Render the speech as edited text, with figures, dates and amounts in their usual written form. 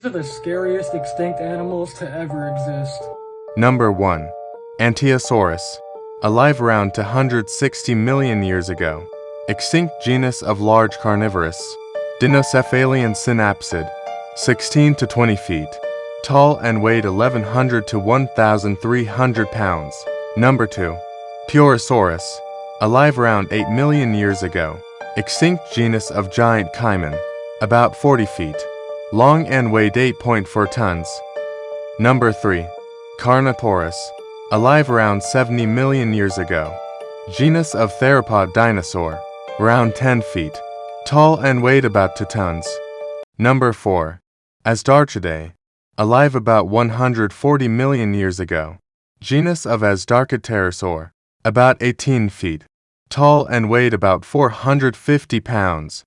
These are the scariest extinct animals to ever exist. Number 1. Ankylosaurus. Alive around 260 million years ago. Extinct genus of large carnivorous. Dinocephalian synapsid. 16 to 20 feet. Tall and weighed 1100 to 1300 pounds. Number 2. Purosaurus. Alive around 8 million years ago. Extinct genus of giant caiman. About 40 feet. Long and weighed 8.4 tons. Number 3. Carnotaurus. Alive around 70 million years ago. Genus of theropod dinosaur. Around 10 feet. Tall and weighed about 2 tons. Number 4. Asdarchidae. Alive about 140 million years ago. Genus of Asdarchopterosaur. About 18 feet. Tall and weighed about 450 pounds.